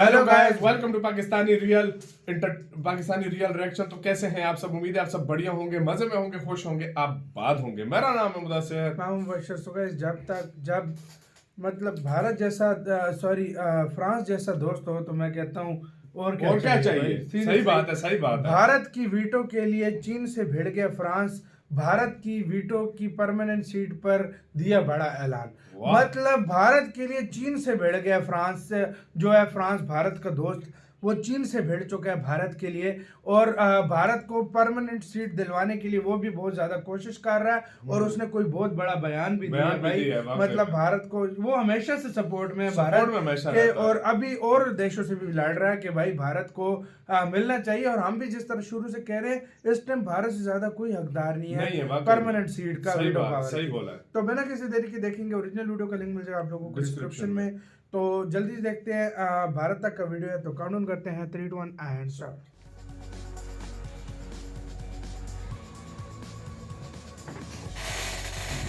Hello guys, welcome to Pakistani real reaction. तो कैसे हैं आप सब? उम्मीद है आप सब बढ़िया होंगे, मजे में होंगे, खुश होंगे, आबाद होंगे। मेरा नाम है मुदस्सिर। मैं हूं बशर। तो गाइस, जब मतलब भारत जैसा फ्रांस जैसा दोस्त हो तो मैं कहता हूं और क्या चाहिए। सही बात है, सही बात है। भारत की वीटो के लिए चीन से भिड़ गया फ्रांस। भारत की वीटो की परमानेंट सीट पर दिया बड़ा ऐलान। मतलब भारत के लिए चीन से भिड़ गया फ्रांस से, जो है फ्रांस भारत का दोस्त, वो चीन से भिड़ चुका है भारत के लिए। और भारत को परमानेंट सीट दिलवाने के लिए वो भी बहुत ज्यादा कोशिश कर रहा है। और उसने कोई बहुत बड़ा बयान भी दिया भाई। मतलब भारत को वो हमेशा से सपोर्ट में है भारत के, और अभी और देशों से भी लड़ रहा है कि भाई भारत को मिलना चाहिए। और हम भी जिस तरह शुरू से कह रहे हैं, इस टाइम भारत से ज्यादा कोई हकदार नहीं है परमानेंट सीट का, वीटो पावर। तो बिना किसी देरी के देखेंगे, ओरिजिनल वीडियो का लिंक मिल जाएगा आप लोगों को डिस्क्रिप्शन में। तो जल्दी से देखते हैं, भारत तक का वीडियो है तो काउंट करते हैं 3, 2, 1 एंड स्टार्ट।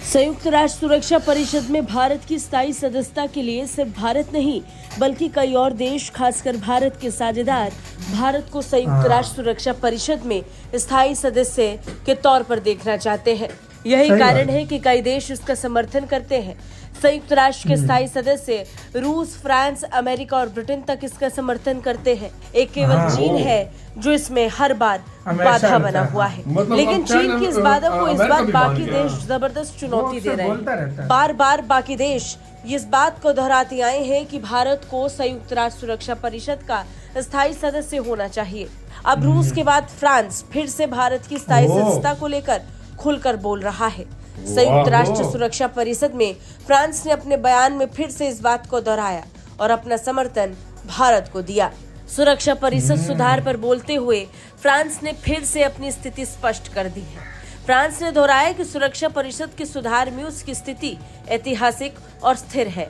संयुक्त राष्ट्र सुरक्षा परिषद में भारत की स्थायी सदस्यता के लिए सिर्फ भारत नहीं बल्कि कई और देश, खासकर भारत के साझेदार, भारत को संयुक्त राष्ट्र सुरक्षा परिषद में स्थायी सदस्य के तौर पर देखना चाहते हैं। यही कारण है कि कई देश इसका समर्थन करते हैं। संयुक्त राष्ट्र के स्थायी सदस्य रूस, फ्रांस, अमेरिका और ब्रिटेन तक इसका समर्थन करते हैं। एक केवल चीन है जो इसमें हर बार बाधा बना हुआ है। लेकिन चीन की इस बाधा को इस बार बाकी देश जबरदस्त चुनौती दे रहे हैं। बार बार बाकी देश इस बात को दोहराते आए हैं कि भारत को संयुक्त राष्ट्र सुरक्षा परिषद का स्थायी सदस्य होना चाहिए। अब रूस के बाद फ्रांस फिर से भारत की स्थायी सदस्यता को लेकर खुलकर बोल रहा है। संयुक्त राष्ट्र सुरक्षा परिषद में फ्रांस ने अपने बयान में फिर से इस बात को दोहराया और अपना समर्थन भारत को दिया। सुरक्षा परिषद सुधार पर बोलते हुए फ्रांस ने फिर से अपनी स्थिति स्पष्ट कर दी है। फ्रांस ने दोहराया कि सुरक्षा परिषद के सुधार में उसकी स्थिति ऐतिहासिक और स्थिर है।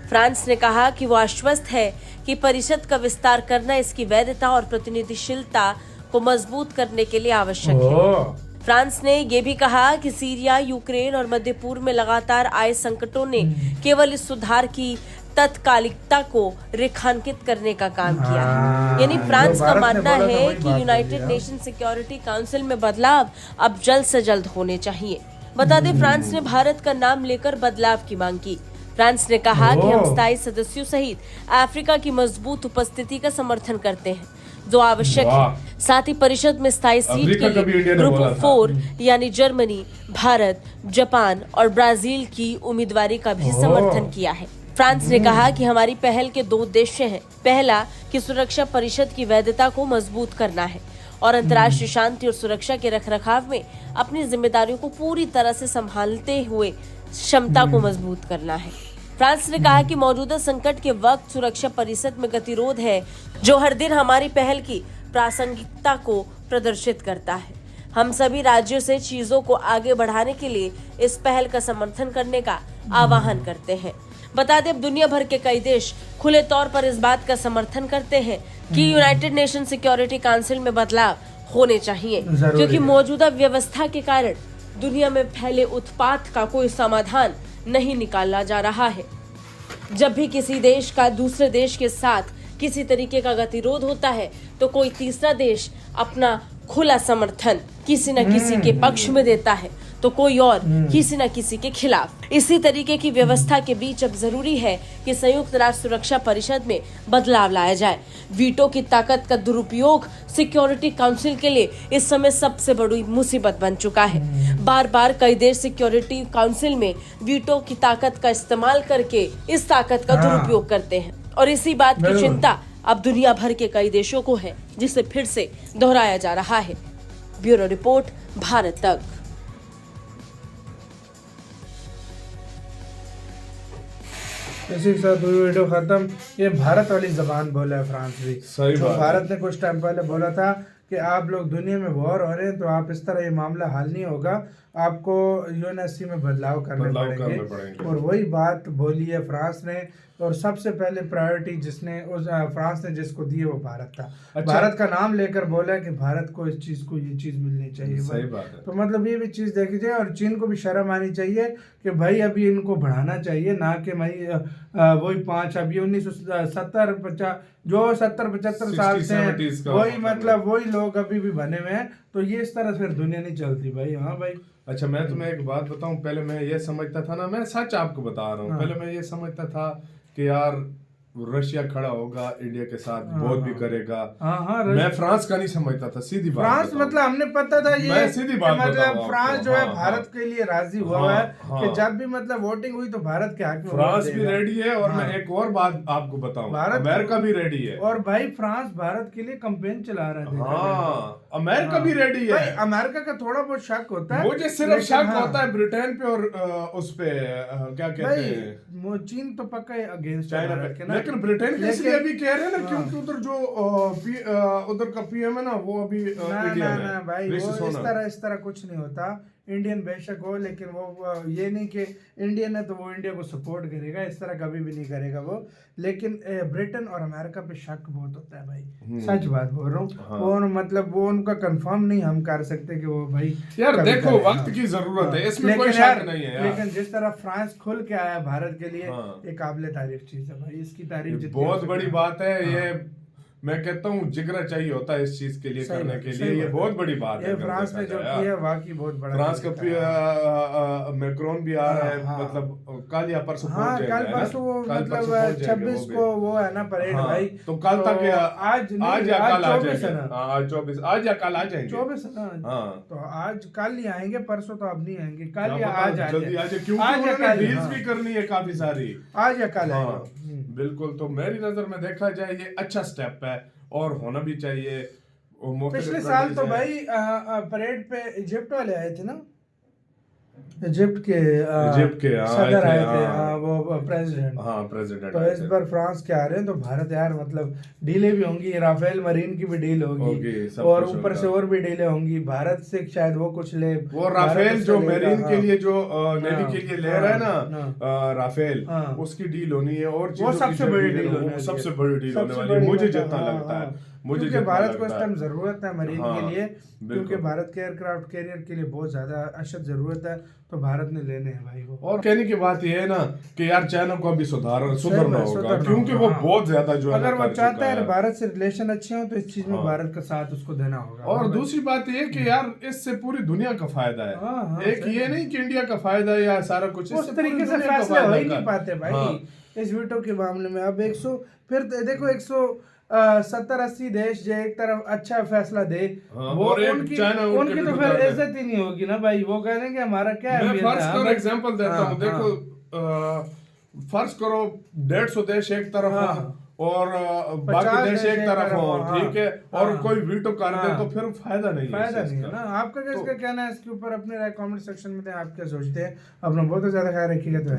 फ्रांस ने कहा कि वो आश्वस्त है कि परिषद का विस्तार करना इसकी वैधता और प्रतिनिधिशीलता को मजबूत करने के लिए आवश्यक है। फ्रांस ने ये भी कहा कि सीरिया, यूक्रेन और मध्य पूर्व में लगातार आए संकटों ने केवल इस सुधार की तत्कालिकता को रेखांकित करने का काम किया है। यानी फ्रांस का मानना है कि यूनाइटेड नेशन सिक्योरिटी काउंसिल में बदलाव अब जल्द से जल्द होने चाहिए। बता दें, फ्रांस ने भारत का नाम लेकर बदलाव की मांग की। फ्रांस ने कहा कि हम स्थायी सदस्यों सहित अफ्रीका की मजबूत उपस्थिति का समर्थन करते हैं जो आवश्यक है। साथ ही परिषद में स्थायी सीट के लिए ग्रुप 4 यानी जर्मनी, भारत, जापान और ब्राजील की उम्मीदवारी का भी समर्थन किया है। फ्रांस ने कहा कि हमारी पहल के 2 उद्देश्य हैं। पहला कि सुरक्षा परिषद की वैधता को मजबूत करना है और अंतर्राष्ट्रीय शांति और सुरक्षा के रखरखाव में अपनी जिम्मेदारियों को पूरी तरह से संभालते हुए क्षमता को मजबूत करना है। फ्रांस ने कहा कि मौजूदा संकट के वक्त सुरक्षा परिषद में गतिरोध है जो हर दिन हमारी पहल की प्रासंगिकता को प्रदर्शित करता है। हम सभी राज्यों से चीजों को आगे बढ़ाने के लिए इस पहल का समर्थन करने का आह्वान करते हैं। बता दें, अब दुनिया भर के कई देश खुले तौर पर इस बात का समर्थन करते हैं कि यूनाइटेड नेशन सिक्योरिटी काउंसिल में बदलाव होने चाहिए, क्योंकि मौजूदा व्यवस्था के कारण दुनिया में फैले उत्पात का कोई समाधान नहीं निकाला जा रहा है। जब भी किसी देश का दूसरे देश के साथ किसी तरीके का गतिरोध होता है तो कोई तीसरा देश अपना खुला समर्थन किसी न किसी के पक्ष में देता है तो कोई और किसी न किसी के खिलाफ। इसी तरीके की व्यवस्था के बीच अब जरूरी है कि संयुक्त राष्ट्र सुरक्षा परिषद में बदलाव लाया जाए। वीटो की ताकत का दुरुपयोग सिक्योरिटी काउंसिल के लिए इस समय सबसे बड़ी मुसीबत बन चुका है। बार बार कई देश सिक्योरिटी काउंसिल में वीटो की ताकत का इस्तेमाल करके इस ताकत का दुरुपयोग करते हैं और इसी बात की चिंता अब दुनिया भर के कई देशों को है, जिसे फिर से दोहराया जा रहा है। ब्यूरो रिपोर्ट, भारत तक। इसी के साथ वीडियो खत्म। ये भारत वाली जबान बोला है फ्रांस भी। सही बात। भारत ने कुछ टाइम पहले बोला था कि आप लोग दुनिया में वॉर हो रहे हैं तो आप इस तरह ये मामला हल नहीं होगा, आपको यूएनएससी में बदलाव करने पड़ेंगे। और वही बात बोली है फ्रांस ने, और सबसे पहले प्रायोरिटी जिसने उस फ्रांस ने जिसको दी है वो भारत था। अच्छा। भारत का नाम लेकर बोला है कि भारत को इस चीज को ये चीज मिलनी चाहिए। सही बात है। तो मतलब ये भी चीज देखी जाए, और चीन को भी शर्म आनी चाहिए कि भाई अभी इनको बढ़ाना चाहिए, ना कि भाई वही 5 अभी 1970 जो 70-75 साल से हैं, वही मतलब वही लोग अभी भी बने हुए हैं। तो ये इस तरह फिर दुनिया नहीं चलती भाई। हाँ भाई। अच्छा, मैं तुम्हें एक बात बताऊं, पहले मैं ये समझता था ना, मैं सच आपको बता रहा हूँ, पहले मैं ये समझता था कि यार रशिया खड़ा होगा इंडिया के साथ, बहुत भी करेगा। मैं फ्रांस का नहीं समझता था, सीधी बात फ्रांस मतलब हमने पता था ये, सीधी बात मतलब फ्रांस जो है भारत के लिए राजी हुआ है कि जब भी मतलब वोटिंग हुई तो भारत के हक में फ्रांस भी रेडी है। और मैं एक और बात आपको बताऊं, अमेरिका भी रेडी है। और भाई फ्रांस भारत के लिए कैंपेन चला रहा है। हाँ, अमेरिका भी रेडी है। अमेरिका का थोड़ा बहुत शक होता है, मुझे सिर्फ शक होता है ब्रिटेन पे और उस पे क्या कहते हैं, चीन तो पक्का अगेंस्ट चाइना पे। लेकिन ब्रिटेन के इसलिए अभी कह रहे हैं ना, क्योंकि उधर जो उधर का पीएम है ना, वो अभी इंडियन है भाई। वो इस तरह कुछ नहीं होता। इंडियन बेशक हो, लेकिन वो ये नहीं कि इंडियन है तो वो इंडिया को सपोर्ट करेगा, इस तरह कभी भी नहीं करेगा वो। लेकिन ब्रिटेन और अमेरिका पे शक बहुत होता है भाई, सच बात बोल रहा हूँ। वो मतलब वो उनका कंफर्म नहीं हम कर सकते कि वो भाई यार देखो वक्त की जरूरत है, इसमें कोई शक नहीं है यार। लेकिन जिस तरह फ्रांस खुल के आया भारत के लिए, एक काबिले तारीफ चीज है भाई। इसकी तारीफ बहुत बड़ी बात है ये। मैं कहता हूँ जिगरा चाहिए होता है इस चीज के लिए, करने के लिए। ये बहुत बड़ी बात है। फ्रांस ने जो किया है वाकई बहुत बड़ा। फ्रांस का मैक्रोन भी आ रहा है, मतलब कल या परसों पहुंच जाएगा। कल परसों वो मतलब 26 को वो है ना परेड भाई। तो कल तक आज या कल आ जाएंगे। आज 24, आज या कल आ जाएंगे। 24 तो आज कल ही आएंगे, परसों तो अब नहीं आएंगे, कल या आज जल्दी आ जाए, क्योंकि उन्होंने डील्स भी करनी है काफी सारी, आज या कल आएगा। बिल्कुल। तो मेरी नजर में देखा जाए ये अच्छा स्टेप है और होना भी चाहिए। पिछले साल तो भाई परेड पे इजिप्ट वाले आए थे ना, इजिप्ट के सदर आए थे, वो प्रेसिडेंट। तो इस बार फ्रांस के आ रहे हैं, तो भारत यार मतलब डीले भी होंगी, राफेल मरीन की भी डील होगी और ऊपर से और भी डीले होंगी। भारत से शायद वो कुछ ले, वो राफेल जो मरीन के लिए जो नेवी के लिए ले रहा है ना राफेल, उसकी डील होनी है। और वो सबसे बड़ी डील होने वाली है मुझे जितना लगता है। मुझे भारत को इस टाइम जरूरत है मरीन के लिए, क्योंकि भारत के एयरक्राफ्ट कैरियर के लिए बहुत ज्यादा अशद जरूरत है, तो भारत ने लेने हैं भाई वो। और कहने की बात ये है ना कि यार चाइना को अभी सुधरना होगा, क्योंकि वो बहुत ज्यादा जो है, अगर वो चाहता है भारत से रिलेशन अच्छे हो तो इस चीज में भारत का साथ उसको देना होगा। और दूसरी बात ये कि यार इससे पूरी दुनिया का फायदा है। एक ये नहीं कि इंडिया का फायदा है या सारा कुछ, उस तरीके से फैसले हो ही नहीं पाते भाई इस वीटो के मामले में। अब 100 फिर देखो 170-80 देश जो एक तरफ अच्छा फैसला दे, वो उनकी तो फिर इज्जत ही नहीं होगी ना भाई। वो कह रहे हमारा क्या है। मैं फर्स्ट करो एग्जांपल देता हूँ, देखो फर्स्ट करो 150 देश एक तरफ हो और बाकी देश एक तरफ हो, ठीक है, और कोई वीटो कर दे तो फिर फायदा नहीं है ना। आपका क्या कहना है इसके ऊपर? अपने राय कमेंट सेक्शन में दें, आप क्या सोचते हैं। अपना बहुत ज्यादा ख्याल रखिएगा। तो